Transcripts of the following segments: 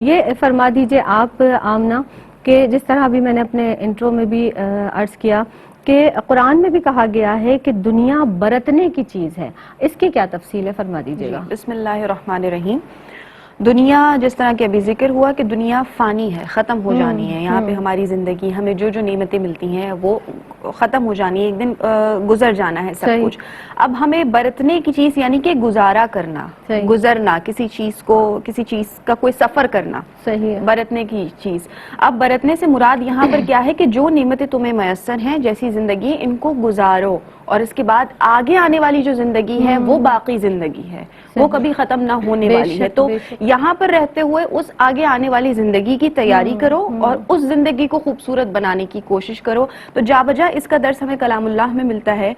یہ فرما دیجئے آپ آمنہ کہ جس طرح ابھی میں نے اپنے انٹرو میں بھی عرض کیا کہ قرآن میں بھی کہا گیا ہے کہ دنیا برتنے کی چیز ہے، اس کی کیا تفصیل ہے، فرما دیجئے گا۔ بسم اللہ الرحمن الرحیم۔ دنیا جس طرح کہ ابھی ذکر ہوا کہ دنیا فانی ہے، ختم ہو جانی ہے، یہاں پہ ہماری زندگی ہمیں جو جو نعمتیں ملتی ہیں وہ ختم ہو جانی ہے، ایک دن گزر جانا ہے سب کچھ۔ اب ہمیں برتنے کی چیز یعنی کہ گزارا کرنا، گزرنا، کسی چیز کا کوئی سفر کرنا، برتنے کی چیز۔ اب برتنے سے مراد یہاں پر کیا ہے کہ جو نعمتیں تمہیں میسر ہیں جیسی زندگی، ان کو گزارو، اور اس کے بعد آگے آنے والی جو زندگی ہے وہ باقی زندگی ہے، وہ کبھی ختم نہ ہونے والی ہے۔ تو یہاں پر رہتے ہوئے اس آگے آنے والی زندگی کی تیاری کرو اور اس زندگی کو خوبصورت بنانے کی کوشش کرو۔ تو جا بجا اس کا درس ہمیں کلام اللہ میں ملتا ہے۔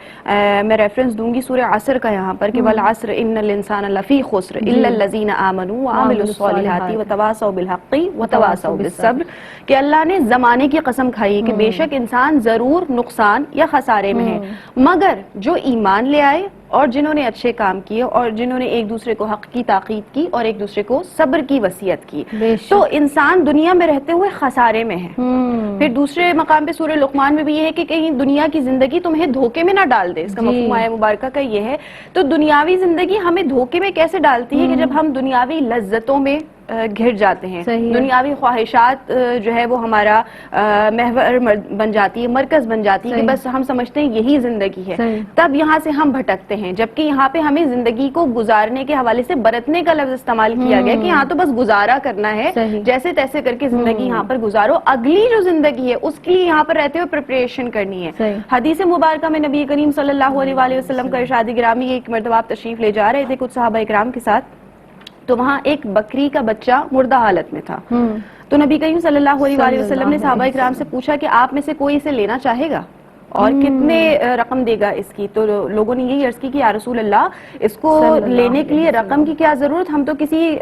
میں ریفرنس دوں گی سورہ عصر کا یہاں پر کہ والعصر ان الانسان لفی خسر الا الذین آمنوا وعملوا الصالحات وتواصوا بالحق وتواصوا بالصبر، کہ اللہ نے زمانے کی قسم کھائی ہے کہ بے شک انسان ضرور نقصان یا خسارے میں ہے، مگر جو ایمان لے آئے اور جنہوں نے اچھے کام کیے اور جنہوں نے ایک دوسرے کو حق کی تاکید کی اور ایک دوسرے کو صبر کی وصیت کی، تو انسان دنیا میں رہتے ہوئے خسارے میں ہے۔ پھر دوسرے مقام پہ سورہ لقمان میں بھی یہ ہے کہ کہیں دنیا کی زندگی تمہیں دھوکے میں نہ ڈال دے، اس کا مفہوم آیہ مبارکہ کا یہ ہے۔ تو دنیاوی زندگی ہمیں دھوکے میں کیسے ڈالتی ہے کہ جب ہم دنیاوی لذتوں میں گھر جاتے ہیں، دنیاوی خواہشات جو ہے وہ ہمارا محور بن جاتی ہے، مرکز بن جاتی ہے کہ بس ہم سمجھتے ہیں یہی زندگی ہے، تب یہاں سے ہم بھٹکتے ہیں۔ جبکہ یہاں پہ ہمیں زندگی کو گزارنے کے حوالے سے برتنے کا لفظ استعمال کیا گیا کہ یہاں تو بس گزارا کرنا ہے، جیسے تیسے کر کے زندگی یہاں پر گزارو، اگلی جو زندگی ہے اس کے لیے یہاں پر رہتے ہوئے پریپریشن کرنی ہے۔ حدیث مبارکہ میں نبی کریم صلی اللہ علیہ وآلہ وسلم کا ارشاد گرامی، ایک مرتبہ آپ تشریف لے جا رہے تھے کچھ صحابہ اکرام کے ساتھ، تو وہاں ایک بکری کا بچہ مردہ حالت میں تھا۔ تو نبی کریم صلی اللہ علیہ وآلہ وسلم نے صحابہ اکرام سے پوچھا کہ آپ میں سے کوئی اسے لینا چاہے گا اور کتنے رقم دے گا اس کی؟ تو لوگوں نے یہی عرض کی کہ یا رسول اللہ، اس کو لینے کے لیے رقم کی کیا ضرورت، ہم تو کسی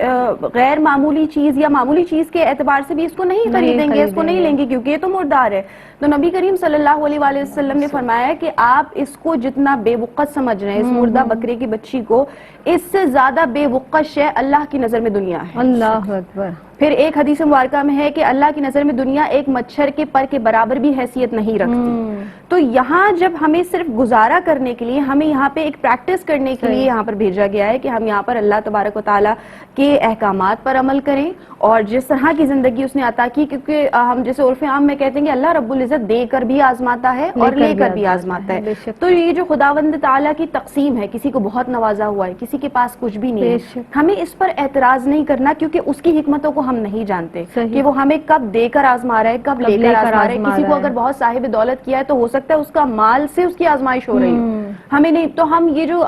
غیر معمولی چیز یا معمولی چیز کے اعتبار سے بھی اس کو نہیں خریدیں گے، اس کو نہیں لیں گے کیونکہ یہ تو مردار ہے۔ تو نبی کریم صلی اللہ علیہ وآلہ وسلم نے فرمایا کہ آپ اس کو جتنا بے وقت سمجھ رہے ہیں، اس مردہ بکرے کی بچی کو، اس سے زیادہ بے وقت شے اللہ کی نظر میں دنیا ہے۔ اللہ اکبر۔ پھر ایک حدیث مبارکہ میں ہے کہ اللہ کی نظر میں دنیا ایک مچھر کے پر کے برابر بھی حیثیت نہیں رکھتی۔ تو یہاں جب ہمیں صرف گزارا کرنے کے لیے، ہمیں یہاں پہ ایک پریکٹس کرنے کے لیے یہاں پر بھیجا گیا ہے کہ ہم یہاں پر اللہ تبارک و تعالیٰ کے احکامات پر عمل کریں، اور جس طرح کی زندگی اس نے عطا کی، کیونکہ ہم جیسے عرف عام میں کہتے ہیں کہ اللہ رب العزت دے کر بھی آزماتا ہے اور لے کر بھی آزماتا ہے۔ تو یہ جو خداوند تعالیٰ کی تقسیم ہے، کسی کو بہت نوازا ہوا ہے، کسی کے پاس کچھ بھی نہیں ہے، ہمیں اس پر اعتراض نہیں کرنا، کیونکہ اس کی حکمتوں کو ہم نہیں جانتے کہ وہ ہمیں کب دے کر آزما رہا ہے، کب لے کر آزما رہا ہے۔ کسی کو اگر بہت صاحب دولت کیا ہے تو ہو سکتا ہے اس کا مال سے اس کی آزمائش ہو رہی ہو، ہمیں نہیں۔ تو ہم یہ جو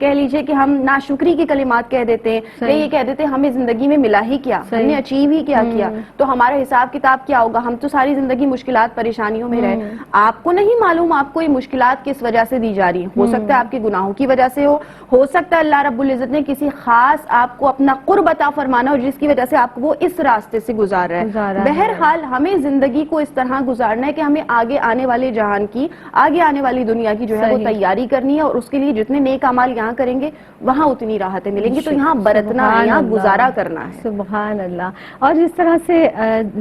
کہہ لیجئے کہ ہم ناشکری کی کلمات کہہ دیتے ہیں، یا یہ کہہ دیتے ہیں ہمیں زندگی میں ملا ہی کیا، ہم نے اچیو ہی کیا تو ہمارا حساب کتاب کیا ہوگا، ہم تو ساری زندگی مشکلات پریشانیوں میں رہے۔ آپ کو نہیں معلوم آپ کو یہ مشکلات کس وجہ سے دی جا رہی ہیں، ہو سکتا ہے آپ کے گناہوں کی وجہ سے ہو سکتا ہے اللہ رب العزت نے کسی خاص آپ کو اپنا قرب عطا فرمانا ہو جس کی وجہ سے آپ کو وہ اس راستے سے گزار رہا ہے۔ بہرحال ہمیں زندگی کو اس طرح گزارنا ہے کہ ہمیں آگے آنے والے جہان کی، آگے آنے والی دنیا کی جو ہے وہ تیاری کرنی ہے، اور اس کے لیے جتنے نیک اعمال یہاں کریں گے وہاں اتنی راحتیں ملیں گی۔ تو یہاں برتنا ہے، یہاں گزارا کرنا ہے۔ سبحان اللہ۔ اور جس طرح سے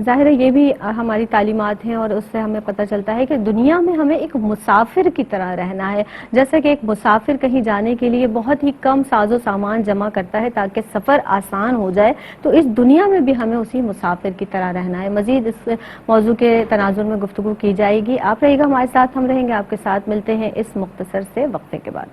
ظاہر ہے یہ بھی ہماری تعلیمات ہیں، اور اس سے ہمیں پتہ چلتا ہے کہ دنیا میں ہمیں ایک مسافر کی طرح رہنا ہے، جیسے کہ ایک مسافر کہیں جانے کے لیے بہت ہی کم ساز و سامان جمع کرتا ہے تاکہ سفر آسان ہو جائے، تو اس دنیا میں بھی ہمیں اسی مسافر کی طرح رہنا ہے۔ مزید اس موضوع کے تناظر میں گفتگو کی جائے گی، آپ رہیے گا ہمارے ساتھ، ہم رہیں گے آپ کے ساتھ، ملتے ہیں اس مختصر سے وقفے کے بعد۔